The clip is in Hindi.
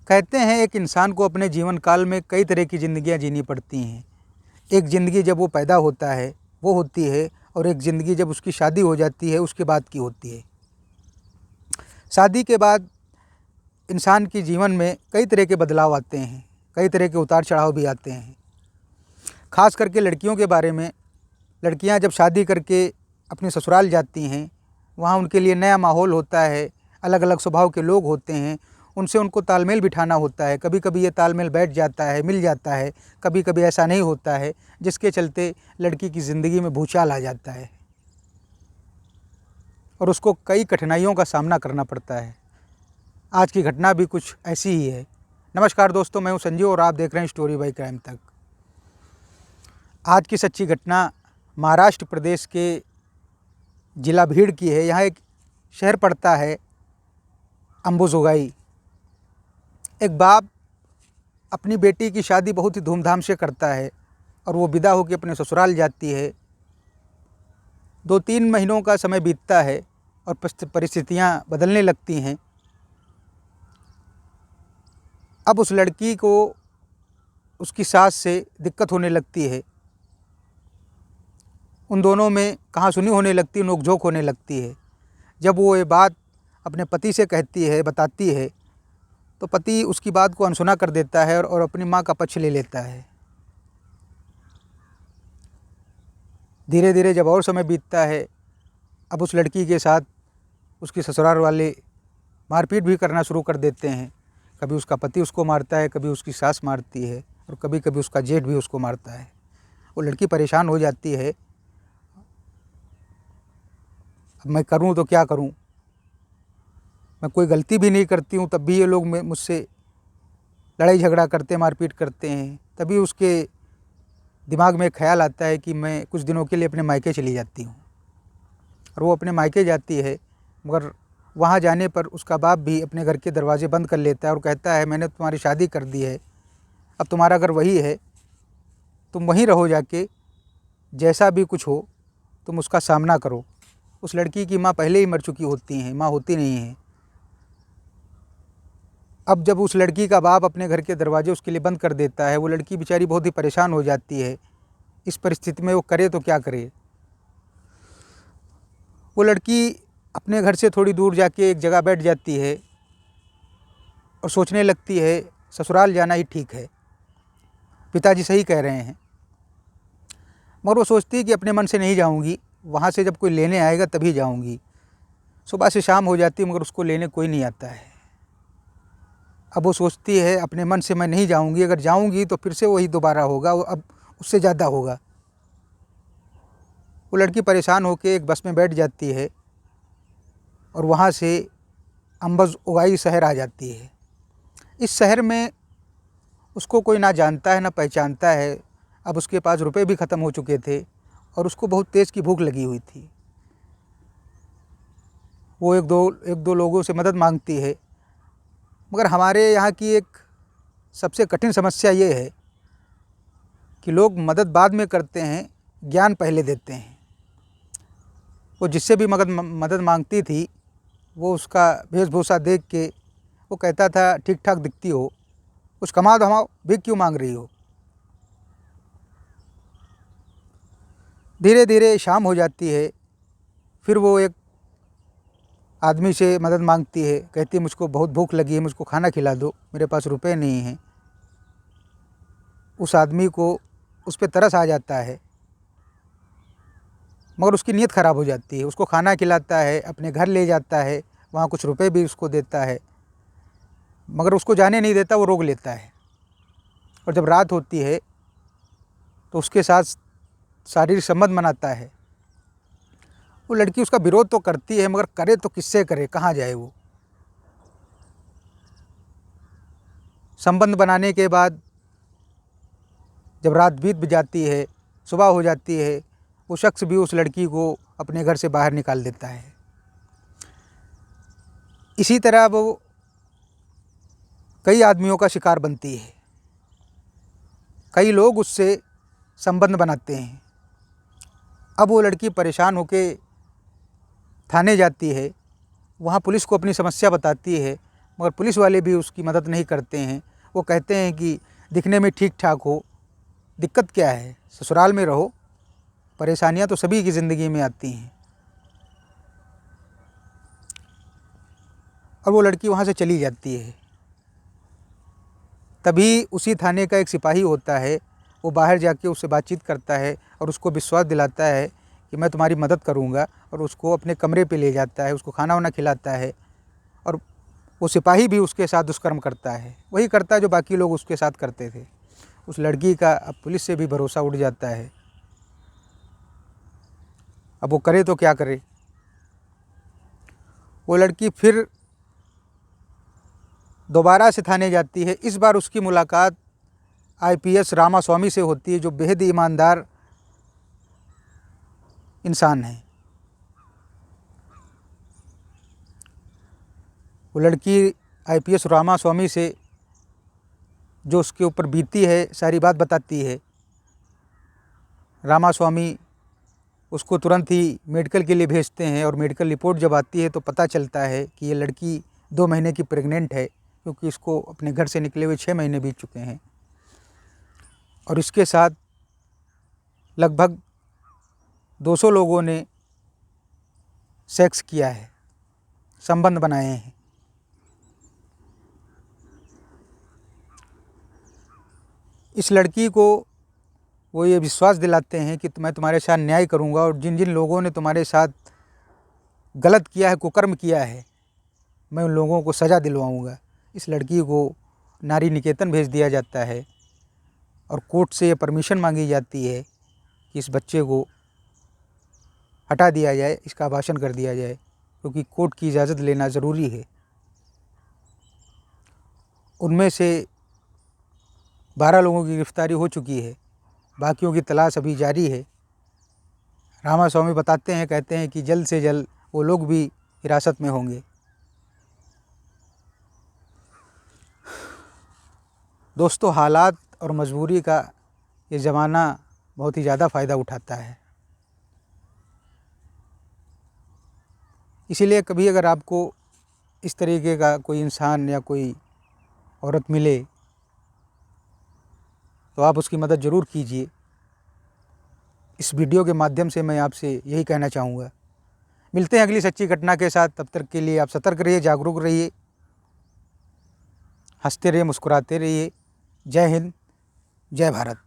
कहते हैं एक इंसान को अपने जीवन काल में कई तरह की ज़िंदगियाँ जीनी पड़ती हैं। एक ज़िंदगी जब वो पैदा होता है वो होती है, और एक ज़िंदगी जब उसकी शादी हो जाती है उसके बाद की होती है। शादी के बाद इंसान के जीवन में कई तरह के बदलाव आते हैं, कई तरह के उतार चढ़ाव भी आते हैं। ख़ास करके लड़कियों के बारे में, लड़कियां जब शादी करके अपने ससुराल जाती हैं, वहाँ उनके लिए नया माहौल होता है, अलग अलग स्वभाव के लोग होते हैं, उनसे उनको तालमेल बिठाना होता है। कभी कभी ये तालमेल बैठ जाता है, मिल जाता है, कभी कभी ऐसा नहीं होता है, जिसके चलते लड़की की ज़िंदगी में भूचाल आ जाता है और उसको कई कठिनाइयों का सामना करना पड़ता है। आज की घटना भी कुछ ऐसी ही है। नमस्कार दोस्तों, मैं हूं संजीव और आप देख रहे हैं स्टोरी बाय क्राइम तक। आज की सच्ची घटना महाराष्ट्र प्रदेश के जिला भीड़ की है। यहाँ एक शहर पड़ता है अंबुजोगाई। एक बाप अपनी बेटी की शादी बहुत ही धूमधाम से करता है और वो विदा होकर अपने ससुराल जाती है। 2-3 महीनों का समय बीतता है और परिस्थितियाँ बदलने लगती हैं। अब उस लड़की को उसकी सास से दिक्कत होने लगती है। उन दोनों में कहासुनी होने लगती है, नोकझोंक होने लगती है। जब वो ये बात अपने पति से कहती है, बताती है, तो पति उसकी बात को अनसुना कर देता है और अपनी माँ का पक्ष ले लेता है। धीरे धीरे जब और समय बीतता है, अब उस लड़की के साथ उसके ससुराल वाले मारपीट भी करना शुरू कर देते हैं। कभी उसका पति उसको मारता है, कभी उसकी सास मारती है और कभी कभी उसका जेठ भी उसको मारता है। वो लड़की परेशान हो जाती है। अब मैं करूं तो क्या करूं, मैं कोई गलती भी नहीं करती हूं, तब भी ये लोग मुझसे लड़ाई झगड़ा करते, मारपीट करते हैं। तभी उसके दिमाग में एक ख्याल आता है कि मैं कुछ दिनों के लिए अपने मायके चली जाती हूँ। और वो अपने मायके जाती है, मगर वहाँ जाने पर उसका बाप भी अपने घर के दरवाजे बंद कर लेता है और कहता है मैंने तुम्हारी शादी कर दी है, अब तुम्हारा घर वही है, तुम वहीं रहो जाके, जैसा भी कुछ हो तुम उसका सामना करो। उस लड़की की माँ पहले ही मर चुकी होती हैं, माँ होती नहीं है। अब जब उस लड़की का बाप अपने घर के दरवाजे उसके लिए बंद कर देता है, वो लड़की बेचारी बहुत ही परेशान हो जाती है। इस परिस्थिति में वो करे तो क्या करे। वो लड़की अपने घर से थोड़ी दूर जाके एक जगह बैठ जाती है और सोचने लगती है ससुराल जाना ही ठीक है, पिताजी सही कह रहे हैं। मगर वो सोचती है कि अपने मन से नहीं जाऊंगी, वहाँ से जब कोई लेने आएगा तभी जाऊंगी। सुबह से शाम हो जाती है मगर उसको लेने कोई नहीं आता है। अब वो सोचती है अपने मन से मैं नहीं जाऊंगी, अगर जाऊंगी तो फिर से वही दोबारा होगा, वो अब उससे ज़्यादा होगा। वो लड़की परेशान होकर एक बस में बैठ जाती है और वहाँ से अंबुजोगाई शहर आ जाती है। इस शहर में उसको कोई ना जानता है ना पहचानता है। अब उसके पास रुपए भी ख़त्म हो चुके थे और उसको बहुत तेज़ की भूख लगी हुई थी। वो एक दो लोगों से मदद मांगती है, मगर हमारे यहाँ की एक सबसे कठिन समस्या ये है कि लोग मदद बाद में करते हैं, ज्ञान पहले देते हैं। वो जिससे भी मदद मांगती थी, वो उसका वेशभूषा देख के वो कहता था ठीक ठाक दिखती हो, कुछ कमा धमाओ, भीख क्यों मांग रही हो। धीरे धीरे शाम हो जाती है। फिर वो एक आदमी से मदद मांगती है, कहती है मुझको बहुत भूख लगी है, मुझको खाना खिला दो, मेरे पास रुपए नहीं हैं। उस आदमी को उस पर तरस आ जाता है, मगर उसकी नीयत ख़राब हो जाती है। उसको खाना खिलाता है, अपने घर ले जाता है, वहाँ कुछ रुपए भी उसको देता है, मगर उसको जाने नहीं देता, वो रोक लेता है। और जब रात होती है तो उसके साथ शारीरिक संबंध बनाता है। वो लड़की उसका विरोध तो करती है, मगर करे तो किससे करे, कहाँ जाए। वो संबंध बनाने के बाद जब रात बीत जाती है, सुबह हो जाती है, वो शख्स भी उस लड़की को अपने घर से बाहर निकाल देता है। इसी तरह वो कई आदमियों का शिकार बनती है। कई लोग उससे संबंध बनाते हैं। अब वो लड़की परेशान होकर थाने जाती है, वहाँ पुलिस को अपनी समस्या बताती है, मगर पुलिस वाले भी उसकी मदद नहीं करते हैं। वो कहते हैं कि दिखने में ठीक ठाक हो, दिक्कत क्या है, ससुराल में रहो। परेशानियां तो सभी की ज़िंदगी में आती हैं। और वो लड़की वहाँ से चली जाती है। तभी उसी थाने का एक सिपाही होता है, वो बाहर जाके उससे बातचीत करता है और उसको विश्वास दिलाता है कि मैं तुम्हारी मदद करूँगा, और उसको अपने कमरे पे ले जाता है, उसको खाना वाना खिलाता है। और वो सिपाही भी उसके साथ दुष्कर्म करता है, वही करता है जो बाकी लोग उसके साथ करते थे। उस लड़की का अब पुलिस से भी भरोसा उठ जाता है। अब वो करे तो क्या करे। वो लड़की फिर दोबारा से थाने जाती है। इस बार उसकी मुलाकात आईपीएस रामास्वामी से होती है, जो बेहद ईमानदार इंसान है। वो लड़की आईपीएस रामास्वामी से जो उसके ऊपर बीती है सारी बात बताती है। रामास्वामी उसको तुरंत ही मेडिकल के लिए भेजते हैं, और मेडिकल रिपोर्ट जब आती है तो पता चलता है कि ये लड़की 2 महीने की प्रेग्नेंट है, क्योंकि इसको अपने घर से निकले हुए 6 महीने बीत चुके हैं। और इसके साथ लगभग 200 लोगों ने सेक्स किया है, संबंध बनाए हैं। इस लड़की को वो ये विश्वास दिलाते हैं कि मैं तुम्हारे साथ न्याय करूंगा, और जिन जिन लोगों ने तुम्हारे साथ गलत किया है, कुकर्म किया है, मैं उन लोगों को सज़ा दिलवाऊंगा। इस लड़की को नारी निकेतन भेज दिया जाता है, और कोर्ट से ये परमिशन मांगी जाती है कि इस बच्चे को हटा दिया जाए, इसका अबार्शन कर दिया जाए, क्योंकि कोर्ट की इजाज़त लेना ज़रूरी है। उनमें से 12 लोगों की गिरफ्तारी हो चुकी है, बाकियों की तलाश अभी जारी है। रामास्वामी बताते हैं, कहते हैं कि जल्द से जल्द वो लोग भी हिरासत में होंगे। दोस्तों, हालात और मजबूरी का ये ज़माना बहुत ही ज़्यादा फ़ायदा उठाता है। इसीलिए कभी अगर आपको इस तरीके का कोई इंसान या कोई औरत मिले तो आप उसकी मदद ज़रूर कीजिए। इस वीडियो के माध्यम से मैं आपसे यही कहना चाहूँगा। मिलते हैं अगली सच्ची घटना के साथ। तब तक के लिए आप सतर्क रहिए, जागरूक रहिए, हंसते रहिए, मुस्कुराते रहिए। जय हिंद, जय भारत।